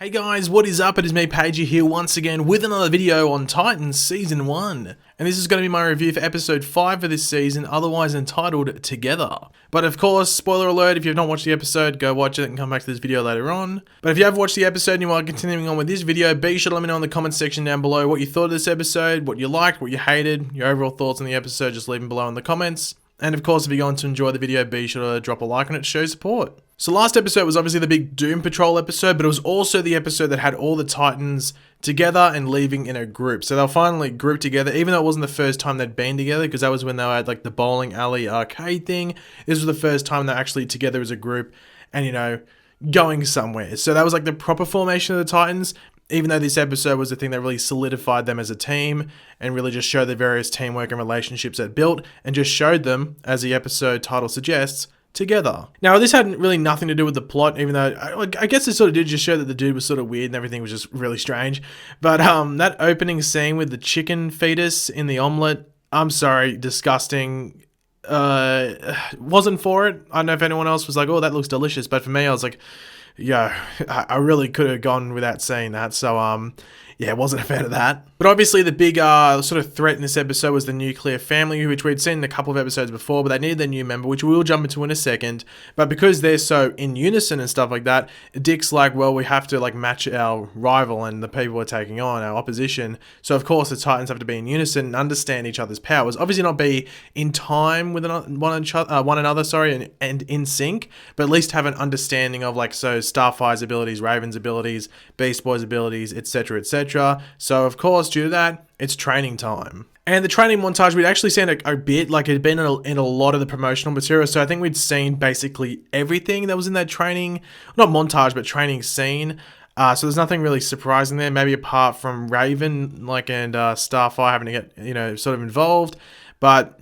Hey guys, what is up? It is me, Pagey, here once again with another video on Titans Season 1. And this is going to be my review for Episode 5 of this season, otherwise entitled Together. But of course, spoiler alert, if you have not watched the episode, go watch it and come back to this video later on. But if you have watched the episode and you are continuing on with this video, be sure to let me know in the comments section down below what you thought of this episode, what you liked, what you hated, your overall thoughts on the episode, just leave them below in the comments. And of course, if you're going to enjoy the video, be sure to drop a like on it to show support. So last episode was obviously the big Doom Patrol episode, but it was also the episode that had all the Titans together and leaving in a group. So they'll finally group together, even though it wasn't the first time they'd been together, because that was when they had like the bowling alley arcade thing. This was the first time they're actually together as a group and, you know, going somewhere. So that was like the proper formation of the Titans, even though this episode was the thing that really solidified them as a team and really just showed the various teamwork and relationships that built and just showed them, as the episode title suggests, together. Now, this had really nothing to do with the plot, even though I guess it sort of did just show that the dude was sort of weird and everything was just really strange. But that opening scene with the chicken fetus in the omelet, I'm sorry, disgusting. Wasn't for it. I don't know if anyone else was like, oh, that looks delicious. But for me, I was like, yeah, I really could have gone without saying that. So, yeah, wasn't a fan of that. But obviously the big sort of threat in this episode was the nuclear family, which we'd seen in a couple of episodes before, but they needed their new member, which we will jump into in a second. But because they're so in unison and stuff like that, Dick's like, well, we have to like match our rival and the people we're taking on, our opposition. So of course the Titans have to be in unison and understand each other's powers. Obviously not be in time with one another, and in sync, but at least have an understanding of like, so Starfire's abilities, Raven's abilities, Beast Boy's abilities, etc., etc. So of course, due to that, it's training time. And the training montage, we'd actually seen a bit, like it had been in a lot of the promotional material. So I think we'd seen basically everything that was in that training, not montage, but training scene. So there's nothing really surprising there, maybe apart from Raven, and Starfire having to get, sort of involved. But,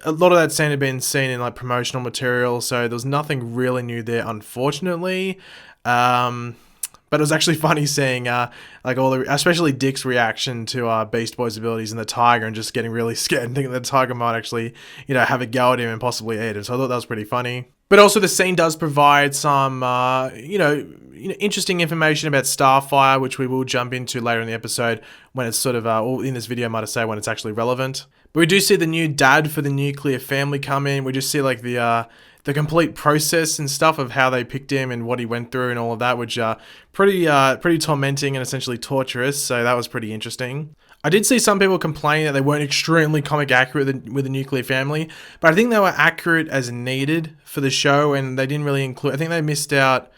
a lot of that scene had been seen in like promotional material. So there was nothing really new there, unfortunately. But it was actually funny seeing, especially Dick's reaction to Beast Boy's abilities and the tiger, and just getting really scared and thinking the tiger might actually, have a go at him and possibly eat him. So I thought that was pretty funny. But also the scene does provide some, interesting information about Starfire, which we will jump into later in the episode when it's sort of, or in this video, might I say, when it's actually relevant. But we do see the new dad for the nuclear family come in. We just see like the complete process and stuff of how they picked him and what he went through and all of that, which are pretty tormenting and essentially torturous. So that was pretty interesting. I did see some people complaining that they weren't extremely comic accurate with the nuclear family, but I think they were accurate as needed for the show, and they didn't really include. I think they missed out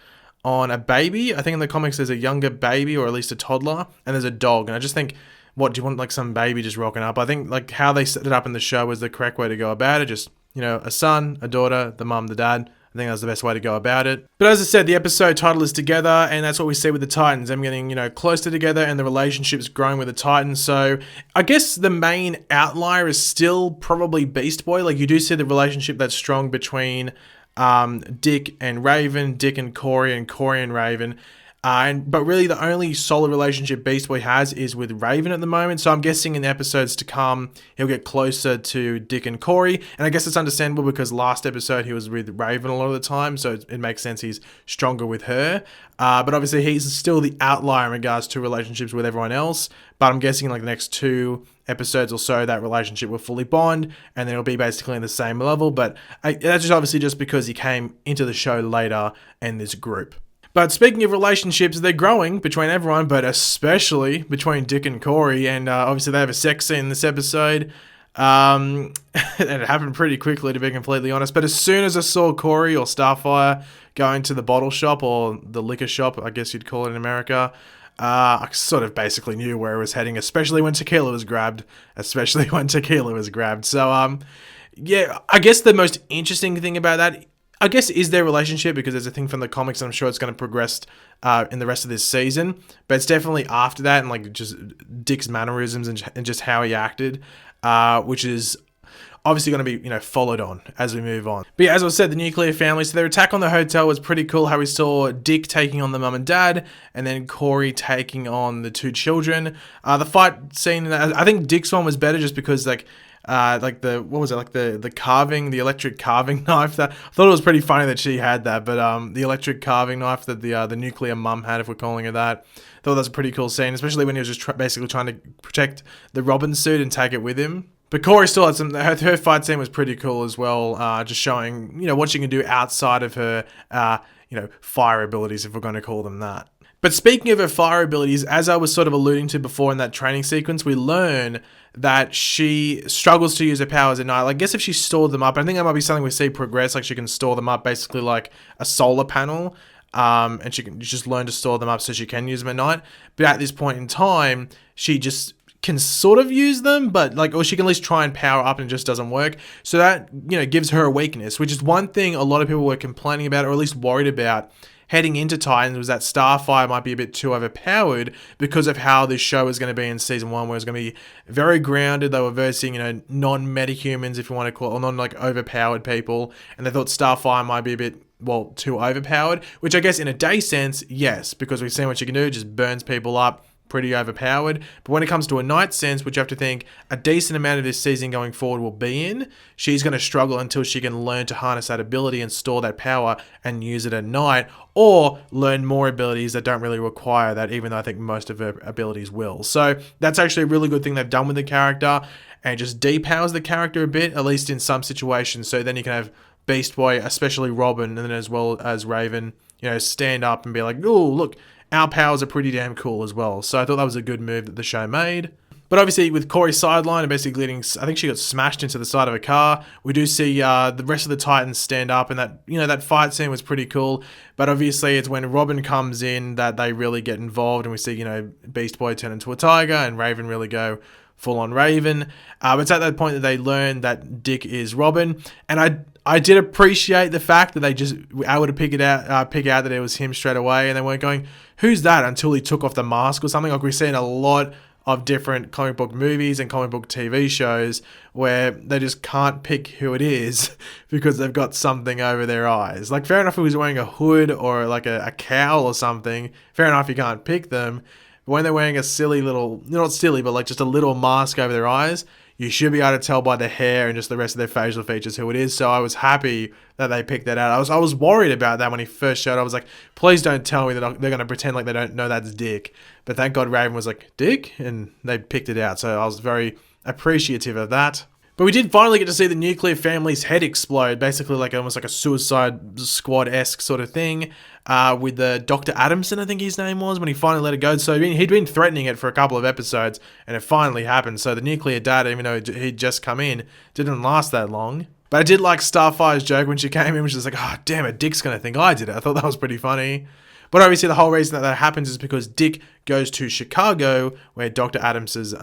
on a baby. I think in the comics there's a younger baby, or at least a toddler, and there's a dog. And I just think, what do you want, like some baby just rocking up? I think like how they set it up in the show was the correct way to go about it. Just, a son, a daughter, the mum, the dad. I think that's the best way to go about it. But as I said, the episode title is Together, and that's what we see with the Titans. Them getting, closer together, and the relationship's growing with the Titans. So I guess the main outlier is still probably Beast Boy. Like, you do see the relationship that's strong between Dick and Raven, Dick and Corey and Raven. But really the only solid relationship Beast Boy has is with Raven at the moment. So I'm guessing in the episodes to come, he'll get closer to Dick and Corey. And I guess it's understandable because last episode he was with Raven a lot of the time. So it makes sense he's stronger with her. But obviously he's still the outlier in regards to relationships with everyone else. But I'm guessing like the next 2 episodes or so, that relationship will fully bond. And then it'll be basically in the same level. But that's just obviously just because he came into the show later in this group. But speaking of relationships, they're growing between everyone, but especially between Dick and Corey. And obviously they have a sex scene in this episode. And it happened pretty quickly, to be completely honest. But as soon as I saw Corey or Starfire going to the bottle shop, or the liquor shop, I guess you'd call it in America, I sort of basically knew where it was heading, especially when tequila was grabbed. So, yeah, I guess the most interesting thing about that, I guess, is their relationship, because there's a thing from the comics. I'm sure it's going to progress in the rest of this season, but it's definitely after that, and like just Dick's mannerisms and just how he acted, which is obviously going to be, followed on as we move on. But yeah, as I said, the nuclear family. So their attack on the hotel was pretty cool. How we saw Dick taking on the mum and dad, and then Corey taking on the 2 children. The fight scene, I think Dick's one was better just because like like what was it, like the electric carving knife. That I thought it was pretty funny that she had that, but the electric carving knife that the nuclear mum had, if we're calling it that. I thought that was a pretty cool scene, especially when he was just basically trying to protect the Robin suit and take it with him. But Corey still had her fight scene was pretty cool as well, just showing, what she can do outside of her, fire abilities, if we're going to call them that. But speaking of her fire abilities, as I was sort of alluding to before in that training sequence, we learn that she struggles to use her powers at night. Like, I guess if she stored them up, I think that might be something we see progress, like she can store them up basically like a solar panel, and she can just learn to store them up so she can use them at night. But at this point in time, she just can sort of use them, but or she can at least try and power up and it just doesn't work. So that, gives her a weakness, which is one thing a lot of people were complaining about, or at least worried about heading into Titans, was that Starfire might be a bit too overpowered because of how this show is going to be in season 1, where it's going to be very grounded. They were versing, non-metahumans, if you want to call it, or non-overpowered people, and they thought Starfire might be a bit, too overpowered, which I guess in a day sense, yes, because we've seen what she can do, just burns people up, pretty overpowered. But when it comes to a night sense, which you have to think a decent amount of this season going forward will be in, she's going to struggle until she can learn to harness that ability and store that power and use it at night, or learn more abilities that don't really require that, even though I think most of her abilities will. So that's actually a really good thing they've done with the character, and just depowers the character a bit, at least in some situations. So then you can have Beast Boy, especially Robin, and then as well as Raven, stand up and be like, oh, look, our powers are pretty damn cool as well. So I thought that was a good move that the show made. But obviously with Corey sideline and basically getting, I think she got smashed into the side of a car, we do see the rest of the Titans stand up, and that, that fight scene was pretty cool. But obviously it's when Robin comes in that they really get involved, and we see, Beast Boy turn into a tiger and Raven really go full on Raven. It's at that point that they learn that Dick is Robin, and I did appreciate the fact that they just able to pick out that it was him straight away, and they weren't going, who's that, until he took off the mask or something. Like we've seen a lot of different comic book movies and comic book TV shows where they just can't pick who it is because they've got something over their eyes. Like, fair enough if he was wearing a hood or like a cowl or something, fair enough you can't pick them. But when they're wearing a silly little, not silly, but like just a little mask over their eyes, you should be able to tell by the hair and just the rest of their facial features who it is. So I was happy that they picked that out. I was worried about that when he first showed. I was like, please don't tell me that they're going to pretend like they don't know that's Dick. But thank God Raven was like, Dick? And they picked it out. So I was very appreciative of that. But we did finally get to see the nuclear family's head explode, basically like almost like a Suicide Squad-esque sort of thing, with the Dr. Adamson, I think his name was, when he finally let it go. So he'd been threatening it for a couple of episodes, and it finally happened. So the nuclear dad, even though he'd just come in, didn't last that long. But I did like Starfire's joke when she came in, which was like, oh, damn it, Dick's going to think I did it. I thought that was pretty funny. But obviously the whole reason that happens is because Dick goes to Chicago, where Dr. Adams's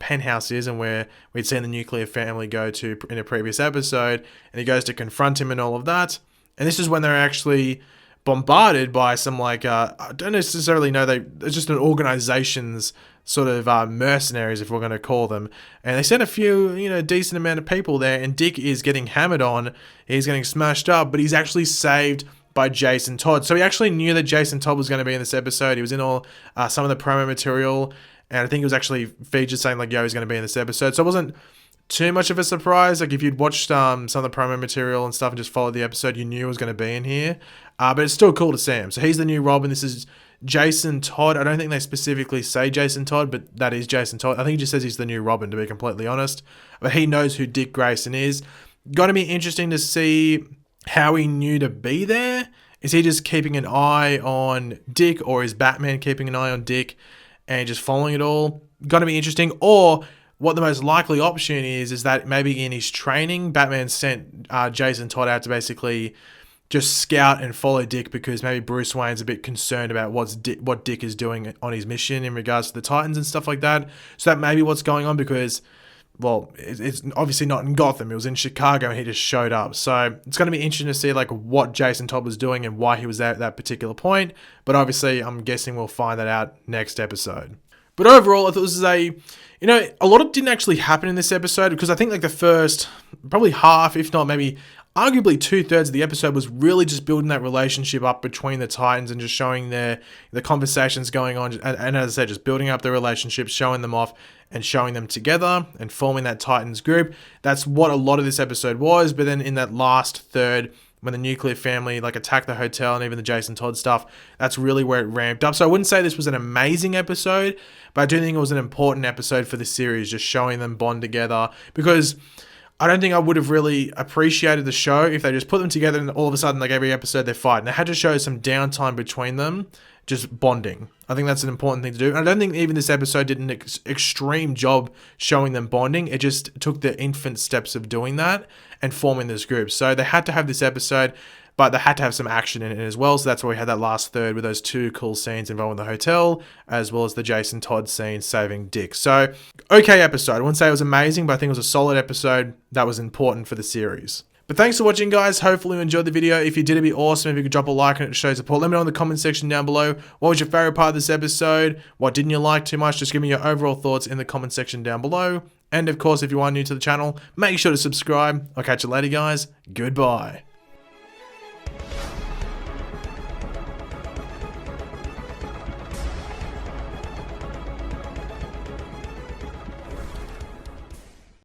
penthouse is, and where we'd seen the nuclear family go to in a previous episode, and he goes to confront him and all of that. And this is when they're actually bombarded by some, I don't necessarily know, it's just an organization's sort of mercenaries, if we're going to call them. And they sent a few, decent amount of people there, and Dick is getting hammered on, he's getting smashed up, but he's actually saved by Jason Todd. So we actually knew that Jason Todd was going to be in this episode. He was in all some of the promo material, and I think he was actually featured saying like, yo, he's going to be in this episode. So it wasn't too much of a surprise. Like, if you'd watched some of the promo material and stuff and just followed the episode, you knew he was going to be in here. But it's still cool to see him. So he's the new Robin. This is Jason Todd. I don't think they specifically say Jason Todd, but that is Jason Todd. I think he just says he's the new Robin, to be completely honest. But he knows who Dick Grayson is. Going to be interesting to see how he knew to be there. Is he just keeping an eye on Dick, or is Batman keeping an eye on Dick and just following it all? Going to be interesting. Or what the most likely option is that maybe in his training, Batman sent Jason Todd out to basically just scout and follow Dick, because maybe Bruce Wayne's a bit concerned about what Dick is doing on his mission in regards to the Titans and stuff like that. So that may be what's going on, because, well, it's obviously not in Gotham. It was in Chicago and he just showed up. So it's going to be interesting to see what Jason Todd was doing and why he was there at that particular point. But obviously, I'm guessing we'll find that out next episode. But overall, I thought this is a lot didn't actually happen in this episode, because I think the first probably half, if not maybe arguably 2/3 of the episode was really just building that relationship up between the Titans and just showing the conversations going on, and as I said, just building up the relationships, showing them off and showing them together and forming that Titans group. That's what a lot of this episode was. But then in that last third, when the nuclear family attacked the hotel and even the Jason Todd stuff, that's really where it ramped up. So I wouldn't say this was an amazing episode, but I do think it was an important episode for the series, just showing them bond together, because I don't think I would have really appreciated the show if they just put them together and all of a sudden, every episode they're fighting. They had to show some downtime between them, just bonding. I think that's an important thing to do. And I don't think even this episode did an extreme job showing them bonding. It just took the infant steps of doing that and forming this group. So they had to have this episode, but they had to have some action in it as well. So that's why we had that last third with those two cool scenes involving the hotel, as well as the Jason Todd scene saving Dick. So, okay episode. I wouldn't say it was amazing, but I think it was a solid episode that was important for the series. But thanks for watching, guys. Hopefully you enjoyed the video. If you did, it'd be awesome if you could drop a like and it shows support. Let me know in the comment section down below. What was your favorite part of this episode? What didn't you like too much? Just give me your overall thoughts in the comment section down below. And of course, if you are new to the channel, make sure to subscribe. I'll catch you later, guys. Goodbye.